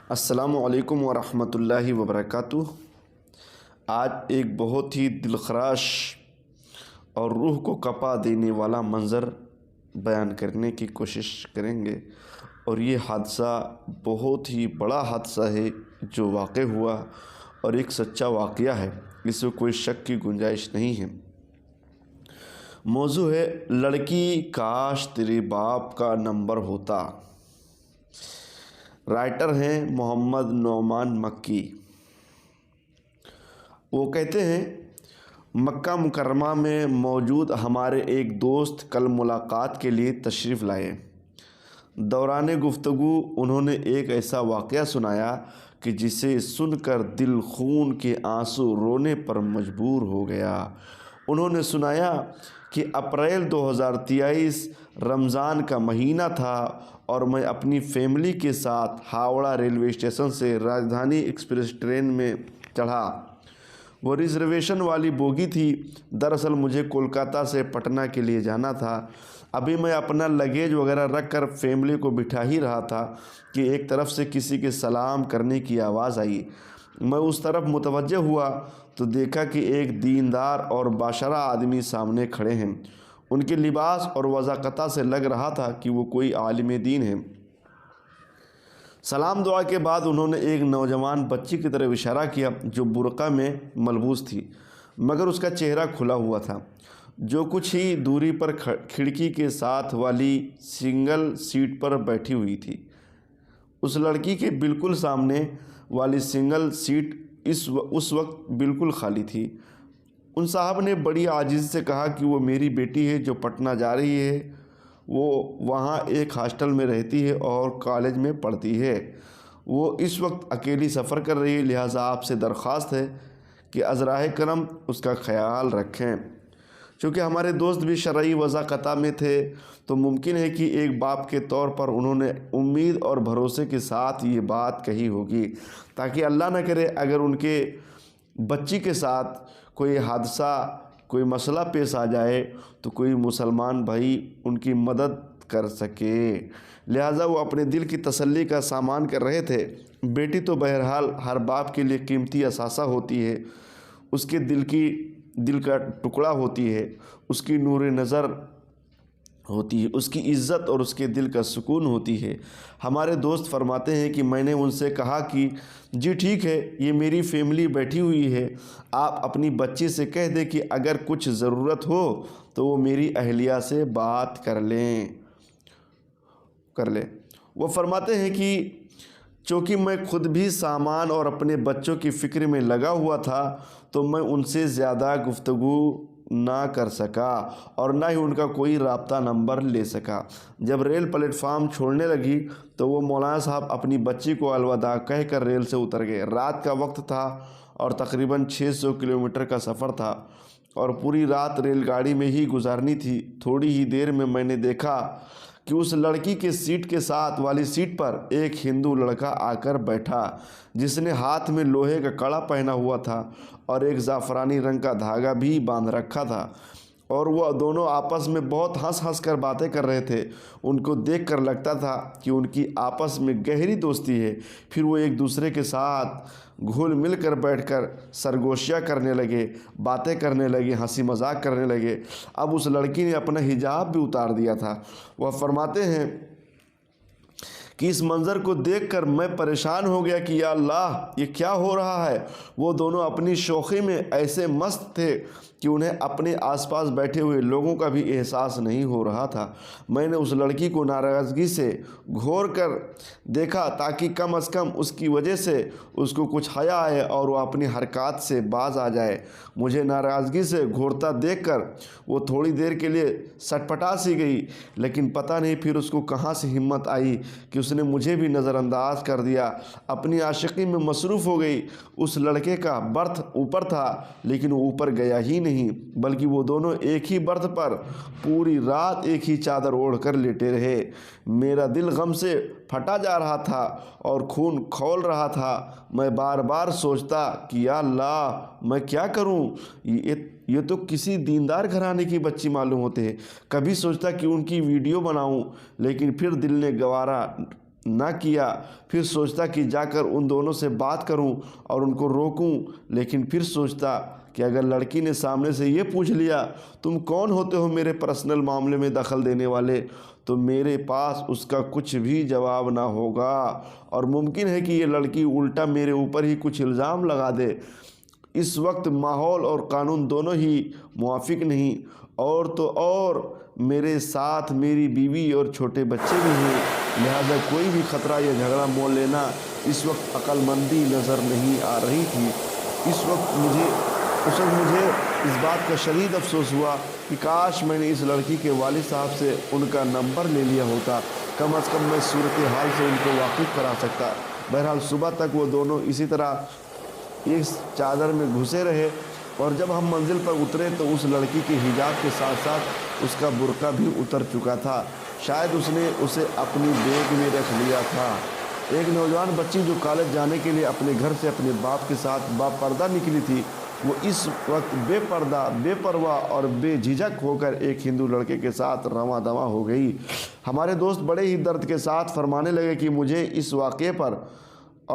السلام علیکم ورحمۃ اللہ وبرکاتہ۔ آج ایک بہت ہی دلخراش اور روح کو کپا دینے والا منظر بیان کرنے کی کوشش کریں گے، اور یہ حادثہ بہت ہی بڑا حادثہ ہے جو واقع ہوا اور ایک سچا واقعہ ہے، اس میں کوئی شک کی گنجائش نہیں ہے۔ موضوع ہے لڑکی کاش تیرے باپ کا نمبر ہوتا۔ رائٹر ہیں محمد نعمان مکی۔ وہ کہتے ہیں، مکہ مکرمہ میں موجود ہمارے ایک دوست کل ملاقات کے لیے تشریف لائے۔ دوران گفتگو انہوں نے ایک ایسا واقعہ سنایا کہ جسے سن کر دل خون کے آنسو رونے پر مجبور ہو گیا۔ انہوں نے سنایا کہ اپریل 2023 رمضان کا مہینہ تھا اور میں اپنی فیملی کے ساتھ ہاوڑہ ریلوے اسٹیشن سے راجدھانی ایکسپریس ٹرین میں چڑھا۔ وہ ریزرویشن والی بوگی تھی۔ دراصل مجھے کولکاتہ سے پٹنہ کے لیے جانا تھا۔ ابھی میں اپنا لگیج وغیرہ رکھ کر فیملی کو بٹھا ہی رہا تھا کہ ایک طرف سے کسی کے سلام کرنے کی آواز آئی۔ میں اس طرف متوجہ ہوا تو دیکھا کہ ایک دیندار اور باشرہ آدمی سامنے کھڑے ہیں۔ ان کے لباس اور وضاقتہ سے لگ رہا تھا کہ وہ کوئی عالم دین ہیں۔ سلام دعا کے بعد انہوں نے ایک نوجوان بچی کی طرف اشارہ کیا جو برقع میں ملبوس تھی، مگر اس کا چہرہ کھلا ہوا تھا، جو کچھ ہی دوری پر کھڑکی کے ساتھ والی سنگل سیٹ پر بیٹھی ہوئی تھی۔ اس لڑکی کے بالکل سامنے والی سنگل سیٹ اس وقت بالکل خالی تھی۔ ان صاحب نے بڑی عاجزی سے کہا کہ وہ میری بیٹی ہے جو پٹنہ جا رہی ہے۔ وہ وہاں ایک ہاسٹل میں رہتی ہے اور کالج میں پڑھتی ہے۔ وہ اس وقت اکیلی سفر کر رہی ہے، لہٰذا آپ سے درخواست ہے کہ عذرائے کرم اس کا خیال رکھیں۔ چونکہ ہمارے دوست بھی شرعی وضاقتہ میں تھے تو ممکن ہے کہ ایک باپ کے طور پر انہوں نے امید اور بھروسے کے ساتھ یہ بات کہی ہوگی تاکہ اللہ نہ کرے اگر ان کے بچی کے ساتھ کوئی حادثہ، کوئی مسئلہ پیش آ جائے تو کوئی مسلمان بھائی ان کی مدد کر سکے۔ لہٰذا وہ اپنے دل کی تسلی کا سامان کر رہے تھے۔ بیٹی تو بہرحال ہر باپ کے لیے قیمتی اثاثہ ہوتی ہے، اس کے دل کا ٹکڑا ہوتی ہے، اس کی نور نظر ہوتی ہے، اس کی عزت اور اس کے دل کا سکون ہوتی ہے۔ ہمارے دوست فرماتے ہیں کہ میں نے ان سے کہا کہ جی ٹھیک ہے، یہ میری فیملی بیٹھی ہوئی ہے، آپ اپنی بچی سے کہہ دیں کہ اگر کچھ ضرورت ہو تو وہ میری اہلیہ سے بات کر لیں۔ وہ فرماتے ہیں کہ چونکہ میں خود بھی سامان اور اپنے بچوں کی فکر میں لگا ہوا تھا تو میں ان سے زیادہ گفتگو نہ کر سکا اور نہ ہی ان کا کوئی رابطہ نمبر لے سکا۔ جب ریل پلیٹ فارم چھوڑنے لگی تو وہ مولانا صاحب اپنی بچی کو الوداع کہہ کر ریل سے اتر گئے۔ رات کا وقت تھا اور تقریباً 600 کلومیٹر کا سفر تھا اور پوری رات ریل گاڑی میں ہی گزارنی تھی۔ تھوڑی ہی دیر میں نے دیکھا کہ اس لڑکی کے سیٹ کے ساتھ والی سیٹ پر ایک ہندو لڑکا آ کر بیٹھا جس نے ہاتھ میں لوہے کا کڑا پہنا ہوا تھا اور ایک زعفرانی رنگ کا دھاگا بھی باندھ رکھا تھا، اور وہ دونوں آپس میں بہت ہنس کر باتیں کر رہے تھے۔ ان کو دیکھ کر لگتا تھا کہ ان کی آپس میں گہری دوستی ہے۔ پھر وہ ایک دوسرے کے ساتھ گھل مل کر بیٹھ کر سرگوشیاں کرنے لگے، باتیں کرنے لگے، ہنسی مذاق کرنے لگے۔ اب اس لڑکی نے اپنا حجاب بھی اتار دیا تھا۔ وہ فرماتے ہیں کہ اس منظر کو دیکھ کر میں پریشان ہو گیا کہ یا اللہ، یہ کیا ہو رہا ہے۔ وہ دونوں اپنی شوخی میں ایسے مست تھے کہ انہیں اپنے آس پاس بیٹھے ہوئے لوگوں کا بھی احساس نہیں ہو رہا تھا۔ میں نے اس لڑکی کو ناراضگی سے گھور کر دیکھا تاکہ کم از کم اس کی وجہ سے اس کو کچھ حیا آئے اور وہ اپنی حرکات سے باز آ جائے۔ مجھے ناراضگی سے گھورتا دیکھ کر وہ تھوڑی دیر کے لیے سٹپٹا سی گئی، لیکن پتہ نہیں پھر اس کو کہاں سے ہمت آئی کہ اس نے مجھے بھی نظر انداز کر دیا۔ اپنی عاشقی میں مصروف ہو گئی۔ اس لڑکے کا برتھ اوپر تھا لیکن وہ اوپر گیا ہی نہیں، بلکہ وہ دونوں ایک ہی برتھ پر پوری رات ایک ہی چادر اوڑھ کر لیٹے رہے۔ میرا دل غم سے پھٹا جا رہا تھا اور خون کھول رہا تھا۔ میں بار بار سوچتا کہ یا اللہ، میں کیا کروں، یہ تو کسی دیندار گھرانے کی بچی معلوم ہوتے ہیں۔ کبھی سوچتا کہ ان کی ویڈیو بناؤں، لیکن پھر دل نے گوارا نہ کیا، پھر سوچتا کہ جا کر ان دونوں سے بات کروں اور ان کو روکوں، لیکن پھر سوچتا کہ اگر لڑکی نے سامنے سے یہ پوچھ لیا تم کون ہوتے ہو میرے پرسنل معاملے میں دخل دینے والے، تو میرے پاس اس کا کچھ بھی جواب نہ ہوگا، اور ممکن ہے کہ یہ لڑکی الٹا میرے اوپر ہی کچھ الزام لگا دے۔ اس وقت ماحول اور قانون دونوں ہی موافق نہیں، اور تو اور میرے ساتھ میری بیوی اور چھوٹے بچے بھی ہیں، لہذا کوئی بھی خطرہ یا جھگڑا مول لینا اس وقت عقل مندی نظر نہیں آ رہی تھی۔ اس وقت مجھے اس بات کا شدید افسوس ہوا کہ کاش میں نے اس لڑکی کے والد صاحب سے ان کا نمبر لے لیا ہوتا، کم از کم میں صورتحال سے ان کو واقف کرا سکتا۔ بہرحال صبح تک وہ دونوں اسی طرح اس چادر میں گھسے رہے، اور جب ہم منزل پر اترے تو اس لڑکی کے حجاب کے ساتھ ساتھ اس کا برقع بھی اتر چکا تھا، شاید اس نے اسے اپنی بیگ میں رکھ لیا تھا۔ ایک نوجوان بچی جو کالج جانے کے لیے اپنے گھر سے اپنے باپ کے ساتھ با پردہ نکلی تھی، وہ اس وقت بے پردہ، بے پرواہ اور بے جھجک ہو کر ایک ہندو لڑکے کے ساتھ رواں دواں ہو گئی۔ ہمارے دوست بڑے ہی درد کے ساتھ فرمانے لگے کہ مجھے اس واقعے پر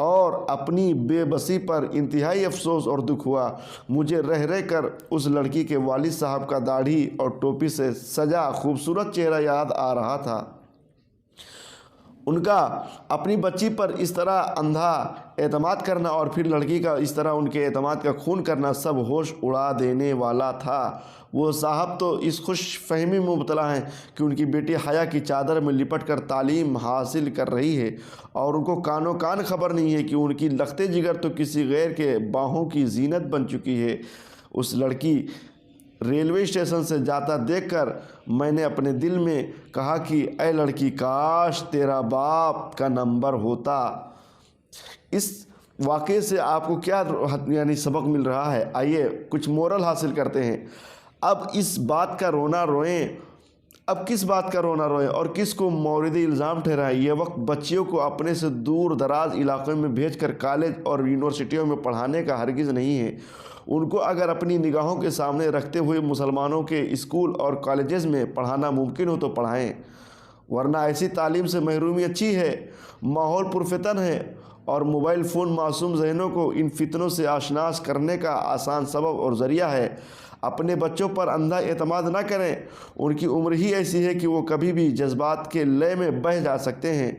اور اپنی بے بسی پر انتہائی افسوس اور دکھ ہوا۔ مجھے رہ رہ کر اس لڑکی کے والد صاحب کا داڑھی اور ٹوپی سے سجا خوبصورت چہرہ یاد آ رہا تھا۔ ان کا اپنی بچی پر اس طرح اندھا اعتماد کرنا اور پھر لڑکی کا اس طرح ان کے اعتماد کا خون کرنا سب ہوش اڑا دینے والا تھا۔ وہ صاحب تو اس خوش فہمی میں مبتلا ہیں کہ ان کی بیٹی حیا کی چادر میں لپٹ کر تعلیم حاصل کر رہی ہے، اور ان کو کانوں کان خبر نہیں ہے کہ ان کی لخت جگر تو کسی غیر کے باہوں کی زینت بن چکی ہے۔ اس لڑکی ریلوے اسٹیشن سے جاتا دیکھ کر میں نے اپنے دل میں کہا کہ اے لڑکی، کاش تیرا باپ کا نمبر ہوتا۔ اس واقعے سے آپ کو کیا سبق مل رہا ہے؟ آئیے کچھ مورل حاصل کرتے ہیں۔ اب اس بات کا رونا روئیں، اب کس بات کا رونا روئیں اور کس کو مورد الزام ٹھہرائیں؟ یہ وقت بچیوں کو اپنے سے دور دراز علاقوں میں بھیج کر کالج اور یونیورسٹیوں میں پڑھانے کا ہرگز نہیں ہے۔ ان کو اگر اپنی نگاہوں کے سامنے رکھتے ہوئے مسلمانوں کے اسکول اور کالجز میں پڑھانا ممکن ہو تو پڑھائیں، ورنہ ایسی تعلیم سے محرومی اچھی ہے۔ ماحول پرفتن ہے، اور موبائل فون معصوم ذہنوں کو ان فتنوں سے آشناس کرنے کا آسان سبب اور ذریعہ ہے۔ اپنے بچوں پر اندھا اعتماد نہ کریں، ان کی عمر ہی ایسی ہے کہ وہ کبھی بھی جذبات کے لے میں بہہ جا سکتے ہیں۔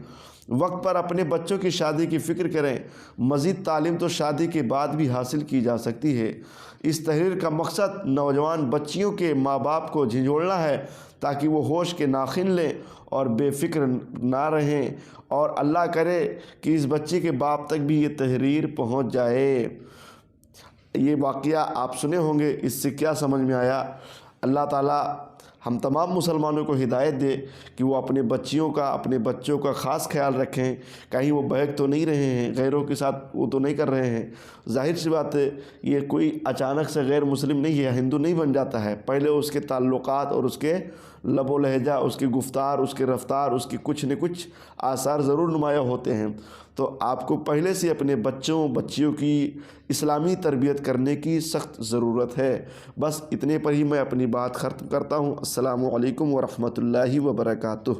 وقت پر اپنے بچوں کی شادی کی فکر کریں، مزید تعلیم تو شادی کے بعد بھی حاصل کی جا سکتی ہے۔ اس تحریر کا مقصد نوجوان بچیوں کے ماں باپ کو جھنجھوڑنا ہے تاکہ وہ ہوش کے ناخن لیں اور بے فکر نہ رہیں، اور اللہ کرے کہ اس بچی کے باپ تک بھی یہ تحریر پہنچ جائے۔ یہ واقعہ آپ سنے ہوں گے، اس سے کیا سمجھ میں آیا؟ اللہ تعالیٰ ہم تمام مسلمانوں کو ہدایت دے کہ وہ اپنے بچوں کا خاص خیال رکھیں، کہیں وہ بہک تو نہیں رہے ہیں، غیروں کے ساتھ وہ تو نہیں کر رہے ہیں۔ ظاہر سی بات ہے، یہ کوئی اچانک سے غیر مسلم نہیں ہے، ہندو نہیں بن جاتا ہے، پہلے اس کے تعلقات اور اس کے لب و لہجہ، اس کی گفتار، اس کی رفتار، اس کی کچھ نہ کچھ آثار ضرور نمایاں ہوتے ہیں۔ تو آپ کو پہلے سے اپنے بچیوں کی اسلامی تربیت کرنے کی سخت ضرورت ہے۔ بس اتنے پر ہی میں اپنی بات ختم کرتا ہوں۔ السلام علیکم ورحمۃ اللہ وبرکاتہ۔